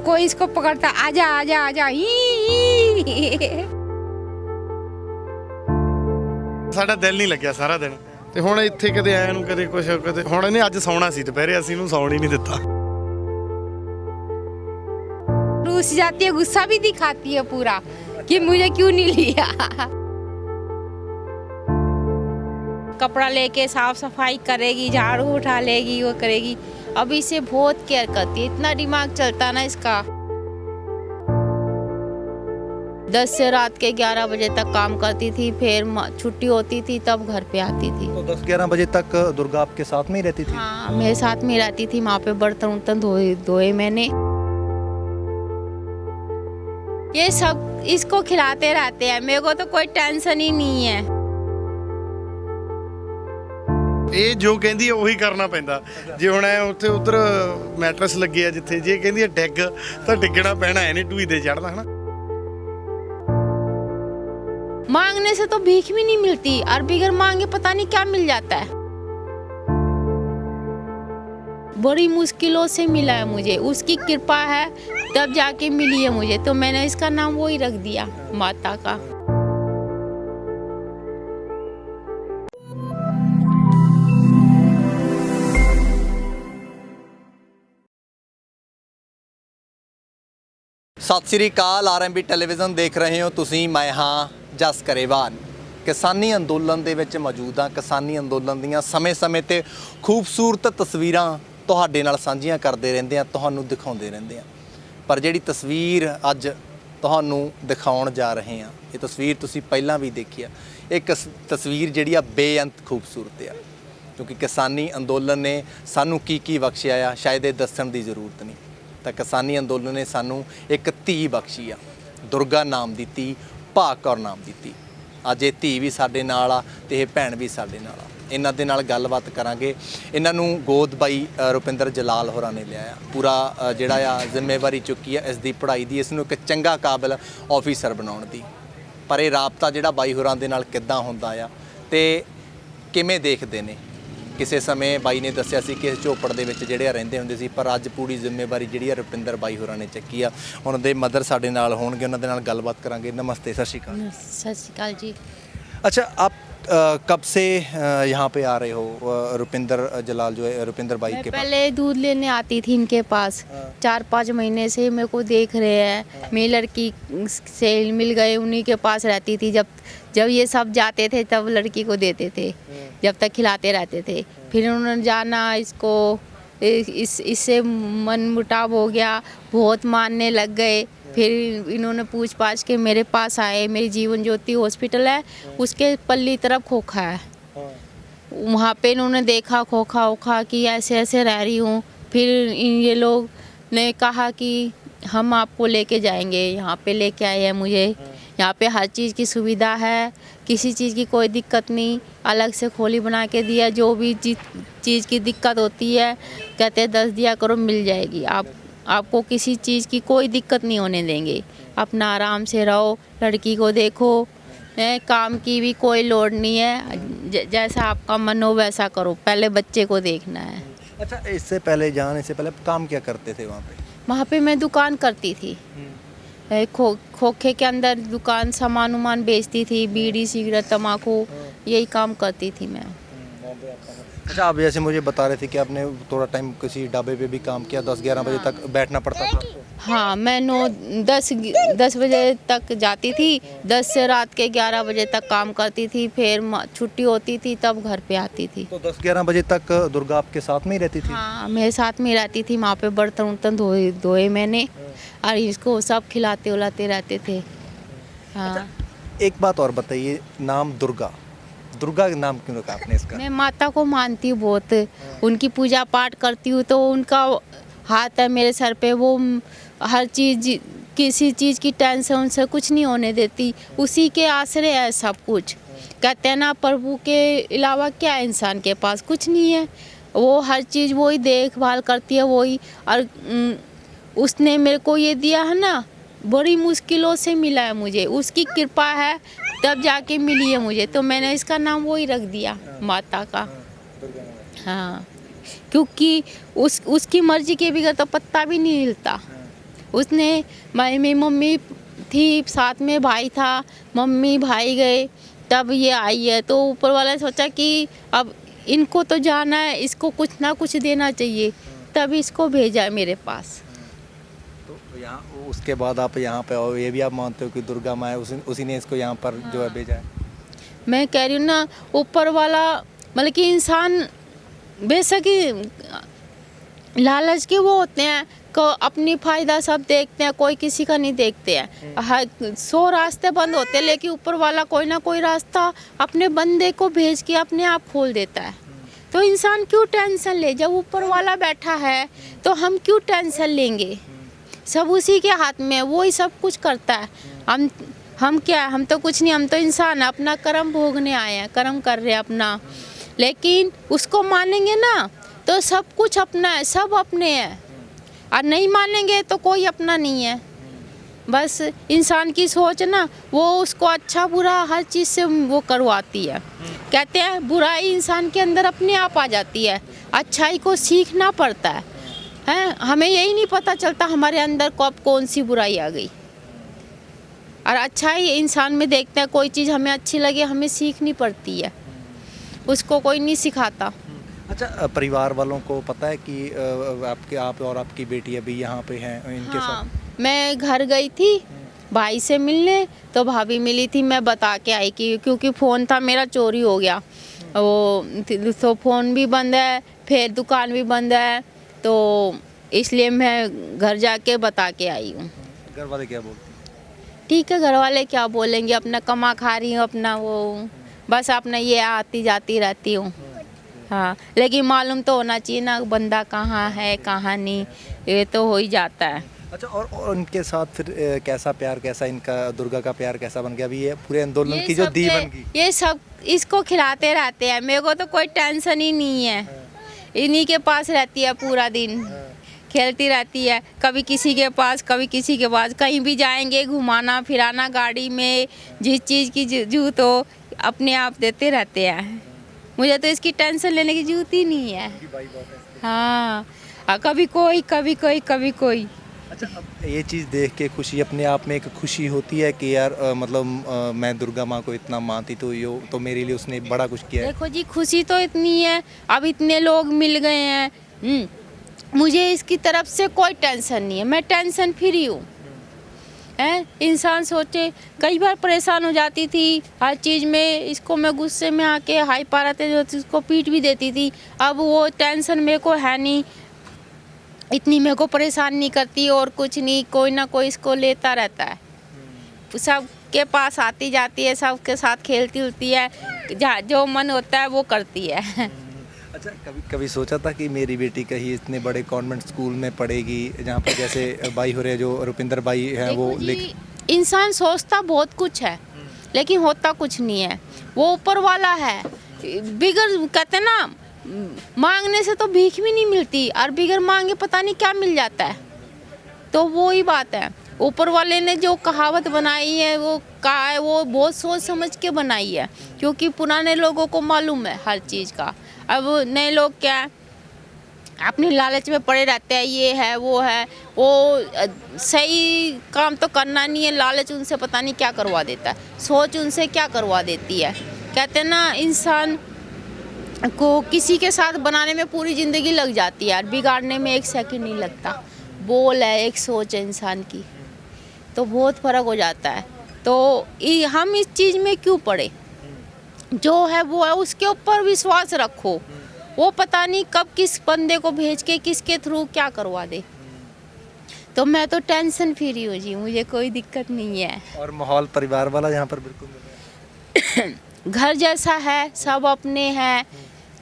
कोई इसको पकड़ता, आजा आजा आजा ही। ਸਾਡਾ ਦਿਲ ਨਹੀਂ ਲੱਗਿਆ ਸਾਰਾ ਦਿਨ ਤੇ ਹੁਣ ਇੱਥੇ ਕਦੇ ਆਇਆ ਨੂੰ ਕਦੇ ਕੁਛ ਕਦੇ ਹੁਣ ਇਹਨੇ ਅੱਜ ਸੌਣਾ ਸੀ ਦੁਪਹਿਰੇ ਅਸੀਂ ਇਹਨੂੰ ਸੌਣ ਹੀ ਨਹੀਂ ਦਿੱਤਾ। रूस जाती है, गुस्सा भी दिखाती है पूरा कि मुझे क्यों नहीं लिया। कपड़ा लेके साफ सफाई करेगी, झाड़ू उठा लेगी, वो करेगी। अब इसे बहुत केयर करती है, इतना दिमाग चलता ना इसका। 10 से रात के 11 बजे तक काम करती थी, फिर छुट्टी होती थी तब घर पे आती थी। तो 10-11 बजे तक दुर्गा आपके साथ में ही रहती थी? हाँ, मेरे साथ में रहती थी। वहाँ पे बर्तन उर्तन धोए मैंने। ये सब इसको खिलाते रहते हैं, मेरे को तो कोई टेंशन ही नहीं है। ਇਹ ਜੋ ਕਹਿੰਦੀ ਹੈ ਉਹੀ ਕਰਨਾ ਪੈਂਦਾ। ਜੇ ਹੁਣ ਐ ਉੱਥੇ ਉਧਰ ਮੈਟਰਸ ਲੱਗੇ ਆ ਜਿੱਥੇ, ਜੇ ਕਹਿੰਦੀ ਹੈ ਡਿੱਗ ਤਾਂ ਡਿੱਗਣਾ ਪੈਣਾ, ਐ ਨਹੀਂ ਟੂਈ ਤੇ ਚੜਨਾ ਹਨਾ। मांगने से तो भीख भी नहीं मिलती, और बगैर मांगे पता नहीं क्या मिल जाता है। बड़ी मुश्किलों से मिला है मुझे, उसकी कृपा है तब जाके मिली है मुझे, तो मैंने इसका नाम वही रख दिया, माता का। ਸਤਿ ਸ੍ਰੀ ਅਕਾਲ, ਆਰਐਮਬੀ ਟੈਲੀਵਿਜ਼ਨ ਦੇਖ ਰਹੇ ਹੋ ਤੁਸੀਂ। ਮੈਂ ਹਾਂ ਜਸ ਕਰੇਵਾਨ। ਕਿਸਾਨੀ ਅੰਦੋਲਨ ਦੇ ਵਿੱਚ ਮੌਜੂਦ ਹਾਂ। ਕਿਸਾਨੀ ਅੰਦੋਲਨ ਦੀਆਂ ਸਮੇਂ-ਸਮੇਂ ਤੇ ਖੂਬਸੂਰਤ ਤਸਵੀਰਾਂ ਤੁਹਾਡੇ ਨਾਲ ਸਾਂਝੀਆਂ ਕਰਦੇ ਰਹਿੰਦੇ ਆ, ਤੁਹਾਨੂੰ ਦਿਖਾਉਂਦੇ ਰਹਿੰਦੇ ਆ। ਪਰ ਜਿਹੜੀ ਤਸਵੀਰ ਅੱਜ ਤੁਹਾਨੂੰ ਦਿਖਾਉਣ ਜਾ ਰਹੇ ਹਾਂ, ਇਹ ਤਸਵੀਰ ਤੁਸੀਂ ਪਹਿਲਾਂ ਵੀ ਦੇਖੀ ਆ। ਇਹ ਤਸਵੀਰ ਜਿਹੜੀ ਆ ਬੇਅੰਤ ਖੂਬਸੂਰਤ ਆ, ਕਿਉਂਕਿ ਕਿਸਾਨੀ ਅੰਦੋਲਨ ਨੇ ਸਾਨੂੰ ਕੀ ਬਖਸ਼ਿਆ ਆ, ਸ਼ਾਇਦ ਇਹ ਦੱਸਣ ਦੀ ਜ਼ਰੂਰਤ ਨਹੀਂ। ਤਾਂ ਕਿਸਾਨੀ ਅੰਦੋਲਨ ਨੇ ਸਾਨੂੰ ਇੱਕ ਧੀ ਬਖਸ਼ੀ ਆ, ਦੁਰਗਾ ਨਾਮ ਦੀ ਧੀ, ਭਾਗ ਕੌਰ ਨਾਮ ਦੀ ਧੀ। ਅੱਜ ਇਹ ਧੀ ਵੀ ਸਾਡੇ ਨਾਲ ਆ ਤੇ ਇਹ ਭੈਣ ਵੀ ਸਾਡੇ ਨਾਲ ਆ। ਇਹਨਾਂ ਦੇ ਨਾਲ ਗੱਲਬਾਤ ਕਰਾਂਗੇ। ਇਹਨਾਂ ਨੂੰ ਗੋਦ ਬਾਈ ਰੁਪਿੰਦਰ ਜਲਾਲ ਹੋਰਾਂ ਨੇ ਲਿਆ ਆ। ਪੂਰਾ ਜਿਹੜਾ ਆ ਜ਼ਿੰਮੇਵਾਰੀ ਚੁੱਕੀ ਆ ਇਸ ਦੀ ਪੜ੍ਹਾਈ ਦੀ, ਇਸ ਨੂੰ ਇੱਕ ਚੰਗਾ ਕਾਬਲ ਆਫੀਸਰ ਬਣਾਉਣ ਦੀ। ਪਰ ਇਹ ਰਾਬਤਾ ਜਿਹੜਾ ਬਾਈ ਹੋਰਾਂ ਦੇ ਨਾਲ ਕਿੱਦਾਂ ਹੁੰਦਾ ਆ ਤੇ ਕਿਵੇਂ ਦੇਖਦੇ ਨੇ। ਕਿਸੇ ਸਮੇਂ ਬਾਈ ਨੇ ਦੱਸਿਆ ਸੀ ਕਿ ਇਸ ਝੋਪੜ ਦੇ ਵਿੱਚ ਜਿਹੜੇ ਰਹਿੰਦੇ ਹੁੰਦੇ ਸੀ, ਪਰ ਅੱਜ ਪੂਰੀ ਜ਼ਿੰਮੇਵਾਰੀ ਜਿਹੜੀ ਆ ਰੁਪਿੰਦਰ ਬਾਈ ਹੋਰਾਂ ਨੇ ਚੱਕੀ ਆ। ਉਹਨਾਂ ਦੇ ਮਦਰ ਸਾਡੇ ਨਾਲ ਹੋਣਗੇ, ਉਹਨਾਂ ਦੇ ਨਾਲ ਗੱਲਬਾਤ ਕਰਾਂਗੇ। ਨਮਸਤੇ, ਸਤਿ ਸ਼੍ਰੀ ਅਕਾਲ। सत श्री अकाल जी। अच्छा, आप कब से यहाँ पे आ रहे हो? रुपिंदर जलाल जो है, रुपिंदर बाई के पास पहले दूध लेने आती थी इनके पास। 4-5 महीने से मेरे को देख रहे हैं। मेरी लड़की से मिल गए, उन्हीं के पास रहती थी। जब ये सब जाते थे तब लड़की को देते थे, जब तक खिलाते रहते थे। फिर उन्होंने जाना, इसको इससे मन मुटाव हो गया, बहुत मानने लग गए। फिर इन्होंने पूछ पाछ के मेरे पास आए। मेरी जीवन ज्योति हॉस्पिटल है, उसके पल्ली तरफ खोखा है। वहाँ पे इन्होंने देखा खोखा ओखा कि ऐसे ऐसे रह रही हूँ। फिर ये लोग ने कहा कि हम आपको लेके जाएंगे। यहाँ पे लेके आए हैं मुझे। यहाँ पे हर चीज़ की सुविधा है, किसी चीज़ की कोई दिक्कत नहीं। अलग से खोली बना के दिया, जो भी चीज़ की दिक्कत होती है कहते 10 दिया करो, मिल जाएगी। आपको किसी चीज़ की कोई दिक्कत नहीं होने देंगे। अपना आराम से रहो, लड़की को देखो, काम की भी कोई लोड़ नहीं है। जैसा आपका मन हो वैसा करो, पहले बच्चे को देखना है। अच्छा, इससे पहले जाने से पहले काम क्या करते थे वहाँ पे? वहाँ पे मैं दुकान करती थी। खोखे के अंदर दुकान, सामान उमान बेचती थी, बीड़ी सिगरेट तम्बाकू, यही काम करती थी मैं। अच्छा, आप जैसे मुझे बता रहे थे कि आपने थोड़ा टाइम किसी ढाबे पे भी काम किया, 10-11 बजे तक बैठना पड़ता था आपको? हाँ, मैं 9-10 बजे तक जाती थी, 10 से रात के 11 बजे तक काम करती थी। फिर छुट्टी होती थी तब घर पे आती थी। तो 10-11 बजे तक दुर्गा आपके साथ में ही रहती थी? हाँ, मेरे साथ में रहती थी। वहाँ पे बर्तन उर्तन धोए मैंने, और इसको सब खिलाते उलाते रहते थे। हाँ। एक बात और बताइए, नाम दुर्गा नाम क्यों रखा आपने इसका? मैं माता को मानती हूँ बहुत, उनकी पूजा पाठ करती हूँ, तो उनका हाथ है मेरे सर पे। वो हर चीज़, किसी चीज़ की टेंशन उनसे कुछ नहीं होने देती, उसी के आश्रय है सब कुछ। कहते हैं ना, प्रभु के अलावा क्या इंसान के पास कुछ नहीं है। वो हर चीज़ वही देखभाल करती है, वही। और उसने मेरे को ये दिया है ना, बड़ी मुश्किलों से मिला है मुझे, उसकी कृपा है तब जाके मिली है मुझे, तो मैंने इसका नाम वही रख दिया, माता का। हाँ, क्योंकि उसकी मर्जी के बगैर तो पत्ता भी नहीं हिलता। उसने मेरी मम्मी थी, साथ में भाई था, मम्मी भाई गए, तब ये आई है। तो ऊपर वाला ने सोचा कि अब इनको तो जाना है, इसको कुछ ना कुछ देना चाहिए, तब इसको भेजा है मेरे पास। तो यहाँ उसके बाद आप यहाँ पे आओ, ये भी आप मानते हो कि दुर्गा माँ है, उसी ने इसको यहाँ पर जो है भेजा है? मैं कह रही हूँ ना, ऊपर वाला मतलब कि इंसान बेशक ही लालच के वो होते हैं को अपनी फायदा सब देखते हैं, कोई किसी का नहीं देखते हैं। 100 रास्ते बंद होते हैं, लेकिन ऊपर वाला कोई ना कोई रास्ता अपने बंदे को भेज के अपने आप खोल देता है। तो इंसान क्यों टेंशन ले, जब ऊपर वाला बैठा है तो हम क्यों टेंशन लेंगे? सब उसी के हाथ में है, वो ही सब कुछ करता है। हम क्या, हम तो कुछ नहीं, हम तो इंसान है, अपना कर्म भोगने आए हैं, कर्म कर रहे हैं अपना। लेकिन उसको मानेंगे ना तो सब कुछ अपना है, सब अपने हैं, और नहीं मानेंगे तो कोई अपना नहीं है। बस इंसान की सोच ना, वो उसको अच्छा बुरा हर चीज़ से वो करवाती है। कहते हैं बुराई इंसान के अंदर अपने आप आ जाती है, अच्छाई को सीखना पड़ता है। हमें यही नहीं पता चलता हमारे अंदर कब कौन सी बुराई आ गई। और अच्छाई इंसान में देखते हैं, कोई चीज़ हमें अच्छी लगे हमें सीखनी पड़ती है, उसको कोई नहीं सिखाता। अच्छा, परिवार वालों को पता है कि आप और आपकी बेटी अभी यहाँ पे हैं इनके साथ? मैं घर गई थी भाई से मिलने, तो भाभी मिली थी, मैं बता के आई कि क्योंकि फ़ोन था मेरा चोरी हो गया, वो तो फ़ोन भी बंद है, फिर दुकान भी बंद है, तो इसलिए मैं घर जाके बता के आई हूँ। घर वाले क्या बोलते हैं? ठीक है, घर वाले क्या बोलेंगे, अपना कमा खा रही हूँ, अपना वो बस अपना ये आती जाती रहती हूँ। हाँ, लेकिन मालूम तो होना चाहिए ना बंदा कहाँ है कहाँ नहीं, ये तो हो ही जाता है। अच्छा, और उनके साथ फिर कैसा प्यार, कैसा इनका दुर्गा का प्यार कैसा बन गया? अभी ये पूरे आंदोलन की जो दी बन गई, ये सब इसको खिलाते रहते हैं, मेरे को तो कोई टेंशन ही नहीं है। इन्हीं के पास रहती है पूरा दिन, खेलती रहती है, कभी किसी के पास कभी किसी के पास, कहीं भी जाएंगे घुमाना फिराना गाड़ी में, जिस चीज़ की जरूरत हो अपने आप देते रहते हैं। मुझे तो इसकी टेंशन लेने की जरूरत ही नहीं है। हाँ, कभी कोई कभी कोई कभी कोई। अच्छा, अब ये चीज़ देख के खुशी अपने आप में एक खुशी होती है कि यार मतलब मैं दुर्गा माँ को इतना मानती, तो मेरे लिए उसने बड़ा कुछ किया है। देखो जी, खुशी तो इतनी है, अब इतने लोग मिल गए हैं, मुझे इसकी तरफ से कोई टेंशन नहीं है, मैं टेंशन फ्री हूँ। इंसान सोचे, कई बार परेशान हो जाती थी हर चीज़ में, इसको मैं गुस्से में आके हाई पाराते जो इसको पीट भी देती थी। अब वो टेंशन मेरे को है नहीं, इतनी मेरे को परेशान नहीं करती, और कुछ नहीं, कोई ना कोई इसको लेता रहता है, सबके पास आती जाती है, सबके साथ खेलती उलती है, जो मन होता है वो करती है। अच्छा, कभी सोचा था कि मेरी बेटी कहीं इतने बड़े कॉन्वेंट स्कूल में पढ़ेगी, जहाँ पर जैसे भाई हो रहे, जो रुपिंदर भाई हैं वो इंसान सोचता बहुत कुछ है, लेकिन होता कुछ नहीं है, वो ऊपर वाला है। बिगर कहते ना, मांगने से तो भीख भी नहीं मिलती, और बिगर मांगे पता नहीं क्या मिल जाता है। तो वो ही बात है, ऊपर वाले ने जो कहावत बनाई है वो कहा है, वो बहुत सोच समझ के बनाई है, क्योंकि पुराने लोगों को मालूम है हर चीज़ का। अब नए लोग क्या है, अपनी लालच में पड़े रहते हैं, ये है वो है, वो सही काम तो करना नहीं है, लालच उनसे पता नहीं क्या करवा देता है, सोच उनसे क्या करवा देती है। कहते हैं ना, इंसान को किसी के साथ बनाने में पूरी ज़िंदगी लग जाती है, और बिगाड़ने में 1 सेकंड नहीं लगता। बोल है, एक सोच है इंसान की, तो बहुत फ़र्क हो जाता है। तो हम इस चीज़ में क्यों पड़े, जो है वो है, उसके ऊपर विश्वास रखो, वो पता नहीं कब किस बंदे को भेज के किसके थ्रू क्या करवा दे। तो मैं तो टेंशन फ्री हूँ जी, मुझे कोई दिक्कत नहीं है। और माहौल परिवार वाला यहाँ पर बिल्कुल मिल रहा है। घर जैसा है, सब अपने हैं,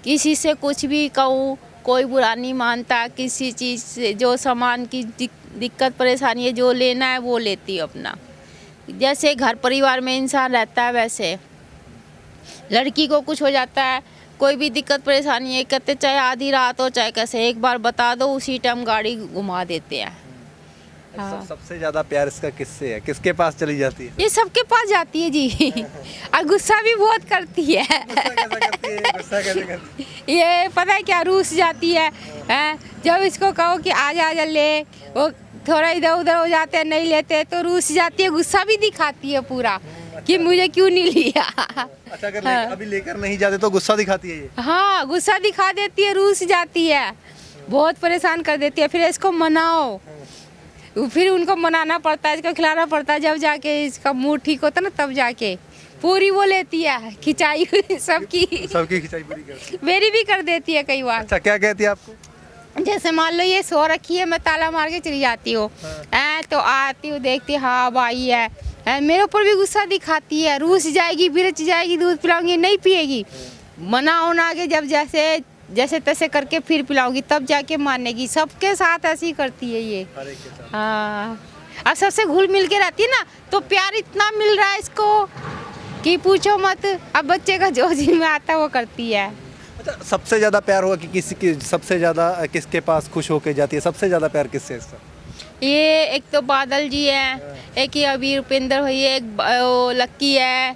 किसी से कुछ भी कहूँ कोई बुरा नहीं मानता, किसी चीज़ से जो सामान की दिक्कत परेशानी है, जो लेना है वो लेती है अपना। जैसे घर परिवार में इंसान रहता है, वैसे लड़की को कुछ हो जाता है, कोई भी दिक्कत परेशानी है, कहते चाहे आधी रात हो चाहे कैसे, एक बार बता दो उसी टाइम गाड़ी घुमा देते हैं। हाँ। सबसे ज़्यादा प्यार इसका किससे है, किसके पास चली जाती है? ये सबके पास जाती है जी। और गुस्सा भी बहुत करती है। गुस्सा कैसे करती है? ये पता है क्या, रूस जाती है, जब इसको कहो कि आजा आजा ले, वो थोड़ा इधर उधर हो जाते हैं, नहीं लेते तो रूस जाती है, गुस्सा भी दिखाती है पूरा कि मुझे क्यों नहीं लिया। अच्छा, अगर हाँ। अभी लेकर नहीं जाते तो गुस्सा दिखाती है ये? हाँ, गुस्सा दिखा देती है, रूस जाती है, बहुत परेशान कर देती है। फिर इसको मनाओ, फिर उनको मनाना पड़ता है, इसको खिलाना पड़ता है, जब जाके इसका मूड ठीक होता है ना, तब जाके पूरी वो लेती है खिंचाई सबकी खिंचाई पूरी करती मेरी भी कर देती है कई बार। अच्छा, क्या कहती है आपको? जैसे मान लो ये सो रखी है, मैं ताला मार के चली जाती हूँ, तो आती हूँ, देखती हाँ अब आई है, मेरे ऊपर भी गुस्सा दिखाती है, रूस जाएगी, बिरच जाएगी, दूध पिलाऊंगी, नहीं पिएगी, मना उना के जब जैसे तैसे करके फिर पिलाऊंगी, तब जाके मानेगी। सबके साथ ऐसी ही करती है ये। हाँ, अब सबसे घुल मिल के रहती है ना, तो प्यार इतना मिल रहा है इसको कि पूछो मत। अब बच्चे का जो जी में आता है वो करती है। अच्छा, सबसे ज़्यादा प्यार हुआ कि किसी की सबसे ज़्यादा किसके पास खुश होके जाती है? सबसे ज़्यादा प्यार किससे इसका? ये एक तो बादल जी है, एक ये अभी रुपेंद्र हुई है, एक वो लक्की है,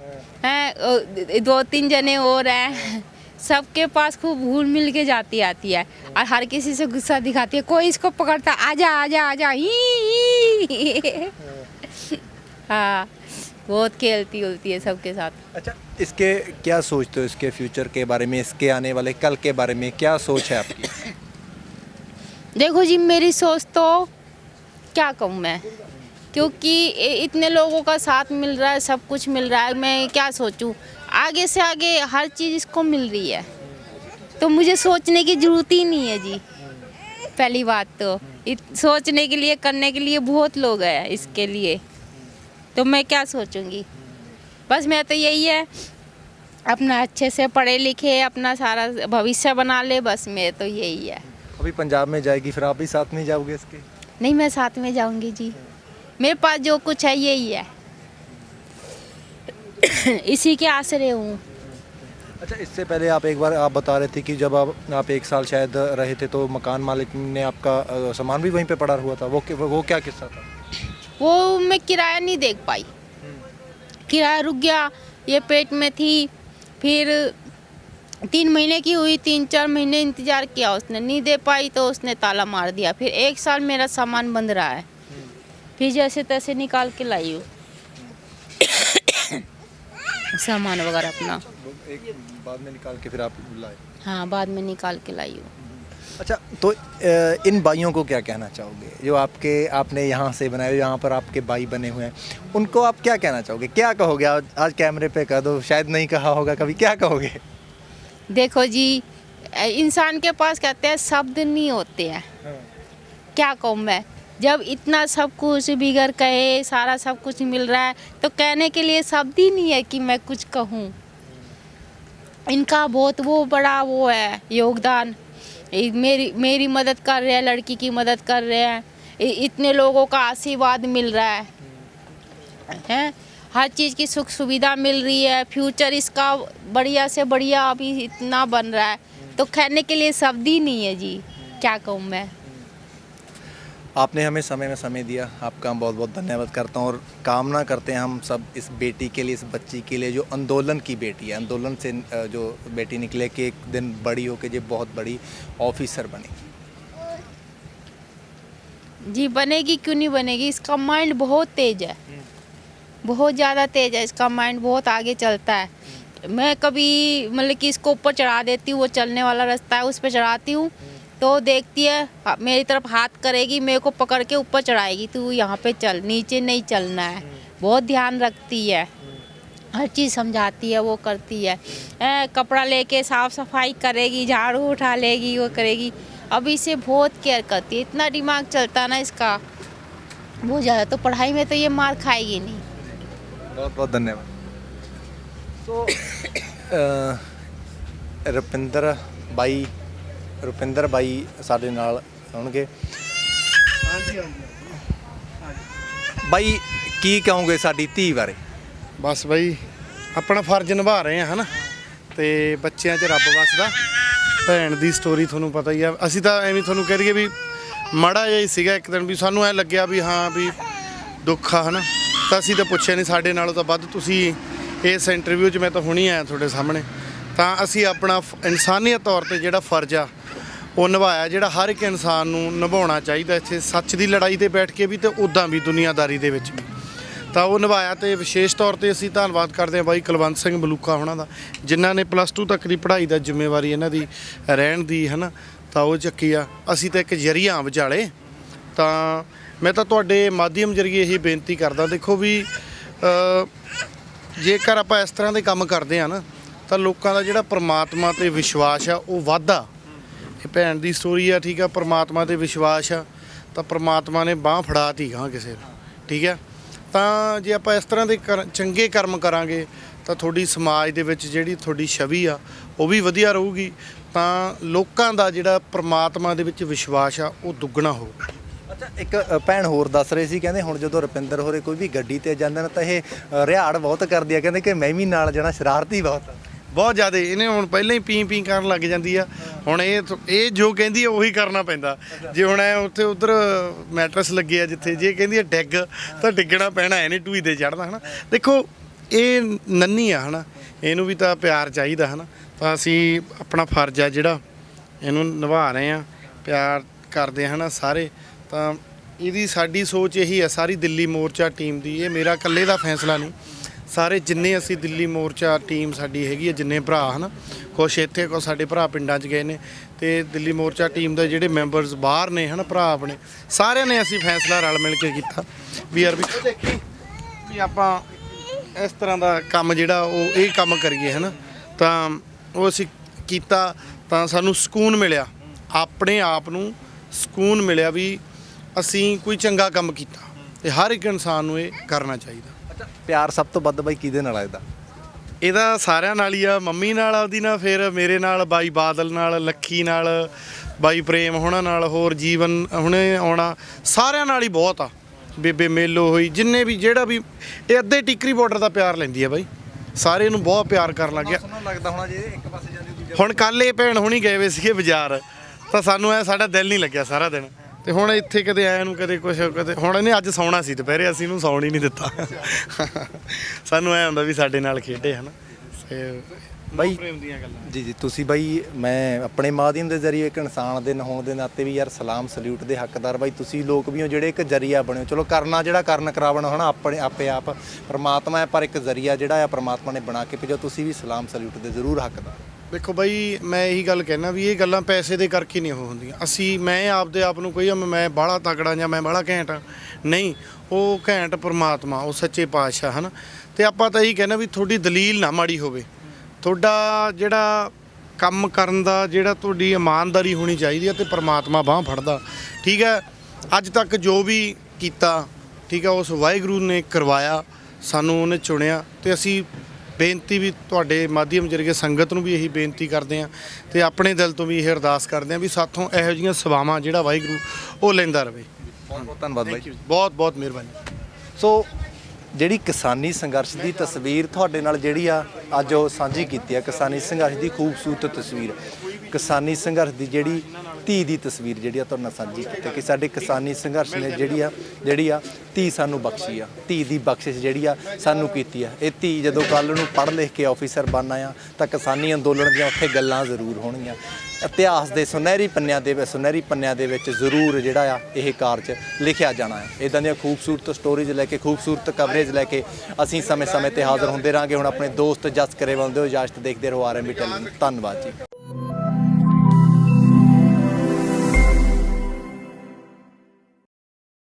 2-3 जने और हैं। सबके पास खूब घुल मिल के जाती आती है, और हर किसी से गुस्सा दिखाती है। कोई इसको पकड़ता, आजा आजा आजा, ही। हाँ, बहुत खेलती उलती है सबके साथ। अच्छा, इसके क्या सोचते हो, इसके फ्यूचर के बारे में, इसके आने वाले कल के बारे में क्या सोच है आपकी? देखो जी, मेरी सोच तो क्या कहूँ मैं, क्योंकि इतने लोगों का साथ मिल रहा है, सब कुछ मिल रहा है, मैं क्या सोचूं? आगे से आगे हर चीज़ इसको मिल रही है, तो मुझे सोचने की ज़रूरत ही नहीं है जी। पहली बात तो सोचने के लिए, करने के लिए बहुत लोग हैं इसके लिए, तो मैं क्या सोचूंगी? बस मैं तो यही है, अपना अच्छे से पढ़े लिखे, अपना सारा भविष्य बना ले, बस मैं तो यही है। अभी पंजाब में जाएगी, फिर आप भी साथ में जाओगे इसके? नहीं, मैं साथ में जाऊंगी जी, मेरे पास जो कुछ है यही है। इसी के आसरे हूँ। अच्छा, इससे पहले आप एक बार आप बता रहे थे कि जब आप 1 साल शायद रहे थे, तो मकान मालिक ने आपका सामान भी वहीं पे पड़ा हुआ था, वो क्या किस्सा था? वो मैं किराया नहीं देख पाई, किराया रुक गया, ये पेट में थी, फिर 3 महीने की हुई, 3-4 महीने इंतज़ार किया उसने, नहीं दे पाई तो उसने ताला मार दिया। फिर 1 साल मेरा सामान बंद रहा है, फिर जैसे तैसे निकाल के लाई हूँ सामान वगैरह अपना। एक बाद में निकाल के फिर आप लाए? हाँ, बाद में निकाल के लाई हूँ। अच्छा, तो इन भाइयों को क्या कहना चाहोगे जो आपने यहाँ से बनाए, यहाँ पर आपके भाई बने हुए हैं, उनको आप क्या कहना चाहोगे? क्या कहोगे? आज कैमरे पे कह दो, शायद नहीं कहा होगा कभी, क्या कहोगे? देखो जी, इंसान के पास कहते हैं शब्द नहीं होते हैं, क्या कहूँ मैं? जब इतना सब कुछ बिगड़ कहे, सारा सब कुछ मिल रहा है, तो कहने के लिए शब्द ही नहीं है कि मैं कुछ कहूँ। इनका बहुत वो बड़ा वो है योगदान, मेरी मदद कर रहे हैं, लड़की की मदद कर रहे हैं, इतने लोगों का आशीर्वाद मिल रहा है, हर चीज़ की सुख सुविधा मिल रही है, फ्यूचर इसका बढ़िया से बढ़िया अभी इतना बन रहा है, तो कहने के लिए शब्द ही नहीं है जी, क्या कहूँ मैं। आपने हमें समय में समय दिया, आपका हम बहुत बहुत धन्यवाद करता हूँ, और कामना करते हैं हम सब इस बेटी के लिए, इस बच्ची के लिए जो आंदोलन की बेटी है, आंदोलन से जो बेटी निकले, कि एक दिन बड़ी होकर जो बहुत बड़ी ऑफिसर बनेगी। जी बनेगी, क्यों नहीं बनेगी? इसका माइंड बहुत तेज है, बहुत ज़्यादा तेज है, इसका माइंड बहुत आगे चलता है। मैं कभी मतलब कि इसको ऊपर चढ़ा देती हूँ, वो चलने वाला रास्ता है उस पर चढ़ाती हूँ, तो देखती है मेरी तरफ हाथ करेगी, मेरे को पकड़ के ऊपर चढ़ाएगी, तू यहाँ पे चल, नीचे नहीं चलना है। बहुत ध्यान रखती है, हर चीज़ समझाती है, वो करती है। कपड़ा लेके साफ सफाई करेगी, झाड़ू उठा लेगी, वो करेगी। अब इसे बहुत केयर करती है, इतना दिमाग चलता है ना इसका बहुत ज़्यादा, तो पढ़ाई में तो ये मार खाएगी नहीं। बहुत बहुत धन्यवाद। तो ਰੁਪਿੰਦਰ ਬਾਈ ਸਾਡੇ ਨਾਲ ਹੋਣਗੇ। ਬਾਈ ਕੀ ਕਹੋਗੇ ਸਾਡੀ ਧੀ ਬਾਰੇ? ਬਸ ਬਾਈ ਆਪਣਾ ਫਰਜ਼ ਨਿਭਾ ਰਹੇ ਆ ਹਨਾ, ਤੇ ਬੱਚਿਆਂ 'ਚ ਰੱਬ ਵਸਦਾ। ਭੈਣ ਦੀ ਸਟੋਰੀ ਤੁਹਾਨੂੰ ਪਤਾ ਹੀ ਆ, ਅਸੀਂ ਤਾਂ ਐਵੇਂ ਤੁਹਾਨੂੰ ਕਹਿ ਦਈਏ ਵੀ ਮਾੜਾ ਜਿਹਾ ਹੀ ਸੀਗਾ ਇੱਕ ਦਿਨ, ਵੀ ਸਾਨੂੰ ਐ ਲੱਗਿਆ ਵੀ ਹਾਂ ਵੀ ਦੁੱਖ ਆ ਹਨਾ, ਤਾਂ ਅਸੀਂ ਤਾਂ ਪੁੱਛਿਆ ਨਹੀਂ, ਸਾਡੇ ਨਾਲੋਂ ਤਾਂ ਵੱਧ ਤੁਸੀਂ ਇਸ ਇੰਟਰਵਿਊ 'ਚ ਮੈਂ ਤਾਂ ਹੁਣੀ ਆਇਆ ਤੁਹਾਡੇ ਸਾਹਮਣੇ, ਤਾਂ ਅਸੀਂ ਆਪਣਾ ਇਨਸਾਨੀਅਤ ਤੌਰ ਤੇ ਜਿਹੜਾ ਫਰਜ਼ ਆ ਉਹ ਨਿਭਾਇਆ ਜਿਹੜਾ ਹਰ ਇੱਕ ਇਨਸਾਨ ਨੂੰ ਨਿਭਾਉਣਾ ਚਾਹੀਦਾ, ਇੱਥੇ ਸੱਚ ਦੀ ਲੜਾਈ ਤੇ ਬੈਠ ਕੇ ਵੀ ਤੇ ਉੱਦਾਂ ਵੀ ਦੁਨੀਆਦਾਰੀ ਦੇ ਵਿੱਚ ਵੀ, ਤਾਂ ਉਹ ਨਿਭਾਇਆ। ਤੇ ਵਿਸ਼ੇਸ਼ ਤੌਰ ਤੇ ਅਸੀਂ ਧੰਨਵਾਦ ਕਰਦੇ ਹਾਂ ਬਾਈ ਕੁਲਵੰਤ ਸਿੰਘ ਮਲੂਕਾ ਹੋਣਾ ਦਾ, ਜਿਨ੍ਹਾਂ ਨੇ +2 ਤੱਕ ਦੀ ਪੜ੍ਹਾਈ ਦਾ ਜ਼ਿੰਮੇਵਾਰੀ ਇਹਨਾਂ ਦੀ ਰਹਿਣ ਦੀ ਹੈ ਨਾ, ਤਾਂ ਉਹ ਚੱਕੀ ਆ। ਅਸੀਂ ਤਾਂ ਇੱਕ ਜ਼ਰੀਆ ਵਿਚਾਲੇ। ਤਾਂ ਮੈਂ ਤਾਂ ਤੁਹਾਡੇ ਮਾਧਿਅਮ ਜ਼ਰੀਏ ਇਹੀ ਬੇਨਤੀ ਕਰਦਾ, ਦੇਖੋ ਵੀ ਜੇਕਰ ਆਪਾਂ ਇਸ ਤਰ੍ਹਾਂ ਦੇ ਕੰਮ ਕਰਦੇ ਆ ਨਾ ਤਾਂ ਲੋਕਾਂ ਦਾ ਜਿਹੜਾ ਪ੍ਰਮਾਤਮਾ ਤੇ ਵਿਸ਼ਵਾਸ ਆ ਉਹ ਵੱਧਦਾ। ਇਹ ਭੈਣ ਦੀ ਸਟੋਰੀ ਆ, ਠੀਕ ਆ, ਪ੍ਰਮਾਤਮਾ ਤੇ ਵਿਸ਼ਵਾਸ ਆ ਤਾਂ ਪ੍ਰਮਾਤਮਾ ਨੇ ਬਾਂਹ ਫੜਾਤੀ ਗਾਂ ਕਿਸੇ ਨੂੰ, ਠੀਕ ਆ। ਤਾਂ ਜੇ ਆਪਾਂ ਇਸ ਤਰ੍ਹਾਂ ਦੇ ਚੰਗੇ ਕਰਮ ਕਰਾਂਗੇ ਤਾਂ ਤੁਹਾਡੀ ਸਮਾਜ ਦੇ ਵਿੱਚ ਜਿਹੜੀ ਤੁਹਾਡੀ ਛਵੀ ਆ ਉਹ ਵੀ ਵਧੀਆ ਰਹੂਗੀ, ਤਾਂ ਲੋਕਾਂ ਦਾ ਜਿਹੜਾ ਪ੍ਰਮਾਤਮਾ ਦੇ ਵਿੱਚ ਵਿਸ਼ਵਾਸ ਆ ਉਹ ਦੁੱਗਣਾ ਹੋਊਗਾ। ਅੱਛਾ, ਇੱਕ ਭੈਣ ਹੋਰ ਦੱਸ ਰਹੇ ਸੀ, ਕਹਿੰਦੇ ਹੁਣ ਜਦੋਂ ਰੁਪਿੰਦਰ ਹੋਰੇ ਕੋਈ ਵੀ ਗੱਡੀ ਤੇ ਜਾਂਦੇ ਨੇ ਤਾਂ ਇਹ ਰਿਹਾੜ ਬਹੁਤ ਕਰਦੀ ਆ, ਕਹਿੰਦੇ ਕਿ ਮੈਂ ਵੀ ਨਾਲ ਜਾਣਾ, ਸ਼ਰਾਰਤੀ ਬਹੁਤ ਜ਼ਿਆਦਾ। ਇਹਨੇ ਹੁਣ ਪਹਿਲਾਂ ਹੀ ਪੀ ਕਰਨ ਲੱਗ ਜਾਂਦੀ ਆ, ਹੁਣ ਇਹ ਜੋ ਕਹਿੰਦੀ ਆ ਉਹੀ ਕਰਨਾ ਪੈਂਦਾ। ਜੇ ਹੁਣ ਐ ਉੱਥੇ ਉਧਰ ਮੈਟਰਸ ਲੱਗੇ ਆ ਜਿੱਥੇ, ਜੇ ਕਹਿੰਦੀ ਆ ਡਿੱਗ ਤਾਂ ਡਿੱਗਣਾ ਪੈਣਾ, ਇਹਨੇ ਟੂਈ ਤੇ ਚੜ੍ਹਨਾ ਹੈ ਨਾ। ਦੇਖੋ ਇਹ ਨੰਨੀ ਆ ਹੈ ਨਾ, ਇਹਨੂੰ ਵੀ ਤਾਂ ਪਿਆਰ ਚਾਹੀਦਾ ਹੈ ਨਾ, ਤਾਂ ਅਸੀਂ ਆਪਣਾ ਫਰਜ਼ ਆ ਜਿਹੜਾ ਇਹਨੂੰ ਨਿਭਾ ਰਹੇ ਆ, ਪਿਆਰ ਕਰਦੇ ਹਨ ਸਾਰੇ। ਤਾਂ ਇਹਦੀ ਸਾਡੀ ਸੋਚ ਇਹੀ ਹੈ ਸਾਰੀ ਦਿੱਲੀ ਮੋਰਚਾ ਟੀਮ ਦੀ, ਇਹ ਮੇਰਾ ਇਕੱਲੇ ਦਾ ਫੈਸਲਾ ਨਹੀਂ, ਸਾਰੇ ਜਿੰਨੇ ਅਸੀਂ ਦਿੱਲੀ ਮੋਰਚਾ ਟੀਮ ਸਾਡੀ ਹੈਗੀ ਹੈ, ਜਿੰਨੇ ਭਰਾ ਹਨ, ਕੁਛ ਇੱਥੇ ਕੁਛ ਸਾਡੇ ਭਰਾ ਪਿੰਡਾਂ 'ਚ ਗਏ ਨੇ, ਤੇ ਦਿੱਲੀ ਮੋਰਚਾ ਟੀਮ ਦੇ ਜਿਹੜੇ ਮੈਂਬਰਸ ਬਾਹਰ ਨੇ ਹਨ ਭਰਾ ਆਪਣੇ, ਸਾਰਿਆਂ ਨੇ ਅਸੀਂ ਫੈਸਲਾ ਰਲ ਮਿਲ ਕੇ ਕੀਤਾ ਵੀ ਯਾਰ ਵੀ ਆਪਾਂ ਇਸ ਤਰ੍ਹਾਂ ਦਾ ਕੰਮ ਜਿਹੜਾ ਉਹ ਇਹ ਕੰਮ ਕਰੀਏ ਹੈ ਨਾ। ਤਾਂ ਉਹ ਅਸੀਂ ਕੀਤਾ, ਤਾਂ ਸਾਨੂੰ ਸਕੂਨ ਮਿਲਿਆ, ਆਪਣੇ ਆਪ ਨੂੰ ਸਕੂਨ ਮਿਲਿਆ ਵੀ ਅਸੀਂ ਕੋਈ ਚੰਗਾ ਕੰਮ ਕੀਤਾ, ਤੇ ਹਰ ਇੱਕ ਇਨਸਾਨ ਨੂੰ ਇਹ ਕਰਨਾ ਚਾਹੀਦਾ। ਪਿਆਰ ਸਭ ਤੋਂ ਵੱਧ ਬਾਈ ਕਿਹਦੇ ਨਾਲ ਇਹਦਾ? ਇਹਦਾ ਸਾਰਿਆਂ ਨਾਲ ਹੀ ਆ, ਮੰਮੀ ਨਾਲ ਉਹਦੀ ਨਾਲ, ਫਿਰ ਮੇਰੇ ਨਾਲ, ਬਾਈ ਬਾਦਲ ਨਾਲ, ਲੱਖੀ ਨਾਲ, ਬਾਈ ਪ੍ਰੇਮ ਹੋਣਾ ਨਾਲ, ਹੋਰ ਜੀਵਨ ਹੁਣੇ ਆਉਣਾ, ਸਾਰਿਆਂ ਨਾਲ ਹੀ ਬਹੁਤ ਆ। ਬੇਬੇ ਮੇਲੋ ਹੋਈ, ਜਿੰਨੇ ਵੀ ਜਿਹੜਾ ਵੀ, ਇਹ ਅੱਧੇ ਟਿਕਰੀ ਬਾਰਡਰ ਦਾ ਪਿਆਰ ਲੈਂਦੀ ਆ ਬਾਈ, ਸਾਰੇ ਨੂੰ ਬਹੁਤ ਪਿਆਰ ਕਰਨ ਲੱਗ ਗਿਆ। ਲੱਗਦਾ ਹੋਣਾ ਜੇ ਇੱਕ ਪਾਸੇ ਜਾਂਦੀ ਹੁਣ ਕੱਲ ਇਹ ਭੈਣ ਹੁਣੀ ਗਏ ਵੇ ਸੀਗੇ ਬਾਜ਼ਾਰ, ਤਾਂ ਸਾਨੂੰ ਐ ਸਾਡਾ ਦਿਲ ਨਹੀਂ ਲੱਗਿਆ ਸਾਰਾ ਦਿਨ, ਤੇ ਹੁਣ ਇੱਥੇ ਕਦੇ ਆਇਆ ਨੂੰ ਕਦੇ ਕੁਛ ਕਦੇ, ਹੁਣ ਇਹਨੇ ਅੱਜ ਸੌਣਾ ਸੀ ਦੁਪਹਿਰੇ, ਅਸੀਂ ਇਹਨੂੰ ਸੌਣ ਹੀ ਨਹੀਂ ਦਿੱਤਾ। ਸਾਨੂੰ ਐ ਹੁੰਦਾ ਵੀ ਸਾਡੇ ਨਾਲ ਖੇਡੇ ਹਨ ਤੇ ਬਾਈ ਪ੍ਰੇਮ ਦੀਆਂ ਗੱਲਾਂ। ਜੀ ਤੁਸੀਂ ਬਾਈ, ਮੈਂ ਆਪਣੇ ਮਾਧਿਅਮ ਦੇ ਜ਼ਰੀਏ ਇੱਕ ਇਨਸਾਨ ਦੇ ਹੋਣ ਦੇ ਨਾਤੇ ਵੀ ਯਾਰ ਸਲਾਮ ਸਲੂਟ ਦੇ ਹੱਕਦਾਰ ਬਾਈ ਤੁਸੀਂ ਲੋਕ ਵੀ ਹੋ ਜਿਹੜੇ ਇੱਕ ਜ਼ਰੀਆ ਬਣੇ ਹੋ। ਚਲੋ ਕਰਨਾ ਜਿਹੜਾ ਕਰਨ ਕਰਾਵਣਾ ਹਨਾ ਆਪਣੇ ਆਪੇ ਆਪ ਪਰਮਾਤਮਾ ਹੈ, ਪਰ ਇੱਕ ਜ਼ਰੀਆ ਜਿਹੜਾ ਆ ਪਰਮਾਤਮਾ ਨੇ ਬਣਾ ਕੇ ਭੇਜਿਆ, ਤੁਸੀਂ ਵੀ ਸਲਾਮ ਸਲੂਟ ਦੇ ਜ਼ਰੂਰ ਹੱਕਦਾਰ। ਦੇਖੋ ਬਾਈ, ਮੈਂ ਇਹੀ ਗੱਲ ਕਹਿਣਾ ਵੀ ਇਹ ਗੱਲਾਂ ਪੈਸੇ ਦੇ ਕਰਕੇ ਨਹੀਂ ਉਹ ਹੁੰਦੀਆਂ। ਮੈਂ ਆਪਦੇ ਆਪ ਨੂੰ ਕੋਈ ਮੈਂ ਬਾਹਲਾ ਤਕੜਾ ਜਾਂ ਮੈਂ ਬਾਹਲਾ ਘੈਂਟ ਨਹੀਂ, ਉਹ ਘੈਂਟ ਪਰਮਾਤਮਾ, ਉਹ ਸੱਚੇ ਪਾਤਸ਼ਾਹ ਹਨ। ਤੇ ਆਪਾਂ ਤਾਂ ਇਹੀ ਕਹਿਣਾ ਵੀ ਤੁਹਾਡੀ ਦਲੀਲ ਨਾ ਮਾੜੀ ਹੋਵੇ, ਤੁਹਾਡਾ ਜਿਹੜਾ ਕੰਮ ਕਰਨ ਦਾ ਜਿਹੜਾ ਤੁਹਾਡੀ ਇਮਾਨਦਾਰੀ ਹੋਣੀ ਚਾਹੀਦੀ ਹੈ, ਤੇ ਪਰਮਾਤਮਾ ਬਾਂਹ ਫੜਦਾ, ਠੀਕ ਹੈ। ਅੱਜ ਤੱਕ ਜੋ ਵੀ ਕੀਤਾ, ਠੀਕ ਹੈ, ਉਸ ਵਾਹਿਗੁਰੂ ਨੇ ਕਰਵਾਇਆ, ਸਾਨੂੰ ਉਹਨੇ ਚੁਣਿਆ, ਤੇ ਅਸੀਂ ਬੇਨਤੀ ਵੀ ਤੁਹਾਡੇ ਮਾਧਿਅਮ ਜ਼ਰੀਏ ਸੰਗਤ ਨੂੰ ਵੀ ਇਹੀ ਬੇਨਤੀ ਕਰਦੇ ਹਾਂ, ਤੇ ਆਪਣੇ ਦਿਲ ਤੋਂ ਵੀ ਇਹ ਅਰਦਾਸ ਕਰਦੇ ਹਾਂ ਵੀ ਸਾਥੋਂ ਇਹੋ ਜਿਹੀਆਂ ਸੇਵਾਵਾਂ ਜਿਹੜਾ ਵਾਹਿਗੁਰੂ ਉਹ ਲੈਂਦਾ ਰਹੇ। ਬਹੁਤ ਬਹੁਤ ਧੰਨਵਾਦ ਬਾਈ, ਬਹੁਤ ਬਹੁਤ ਮਿਹਰਬਾਨੀ। ਸੋ ਜਿਹੜੀ ਕਿਸਾਨੀ ਸੰਘਰਸ਼ ਦੀ ਤਸਵੀਰ ਤੁਹਾਡੇ ਨਾਲ ਜਿਹੜੀ ਆ ਅੱਜ ਉਹ ਸਾਂਝੀ ਕੀਤੀ ਆ, ਕਿਸਾਨੀ ਸੰਘਰਸ਼ ਦੀ ਖੂਬਸੂਰਤ ਤਸਵੀਰ, ਕਿਸਾਨੀ ਸੰਘਰਸ਼ ਦੀ ਜਿਹੜੀ ਧੀ ਦੀ ਤਸਵੀਰ ਜਿਹੜੀ ਆ ਤੁਹਾਡੇ ਨਾਲ ਸਾਂਝੀ ਕੀਤੀ ਕਿ ਸਾਡੇ ਕਿਸਾਨੀ ਸੰਘਰਸ਼ ਨੇ ਜਿਹੜੀ ਆ ਧੀ ਸਾਨੂੰ ਬਖਸ਼ੀ ਆ, ਧੀ ਦੀ ਬਖਸ਼ਿਸ਼ ਜਿਹੜੀ ਆ ਸਾਨੂੰ ਕੀਤੀ ਆ। ਇਹ ਧੀ ਜਦੋਂ ਕੱਲ੍ਹ ਨੂੰ ਪੜ੍ਹ ਲਿਖ ਕੇ ਆਫੀਸਰ ਬਣਨਾ ਆ ਤਾਂ ਕਿਸਾਨੀ ਅੰਦੋਲਨ ਦੀਆਂ ਉੱਥੇ ਗੱਲਾਂ ਜ਼ਰੂਰ ਹੋਣਗੀਆਂ, ਇਤਿਹਾਸ ਦੇ ਸੁਨਹਿਰੀ ਪੰਨਿਆਂ ਦੇ ਵਿੱਚ ਜ਼ਰੂਰ ਜਿਹੜਾ ਆ ਇਹ ਕਾਰਜ ਲਿਖਿਆ ਜਾਣਾ ਹੈ। ਇੱਦਾਂ ਦੀਆਂ ਖੂਬਸੂਰਤ ਸਟੋਰੀਜ਼ ਲੈ ਕੇ, ਖੂਬਸੂਰਤ ਕਵਰੇਜ ਲੈ ਕੇ ਅਸੀਂ ਸਮੇਂ-ਸਮੇਂ ਤੇ ਹਾਜ਼ਰ ਹੁੰਦੇ ਰਹਾਂਗੇ। ਹੁਣ ਆਪਣੇ ਦੋਸਤ ਜਸ ਕਰੇਵਾਲ ਦਿਓ ਇਜਾਜ਼ਤ, ਦੇਖਦੇ ਰਹੋ RMB ਟੈਲੀਵਿਜ਼ਨ। ਧੰਨਵਾਦ ਜੀ।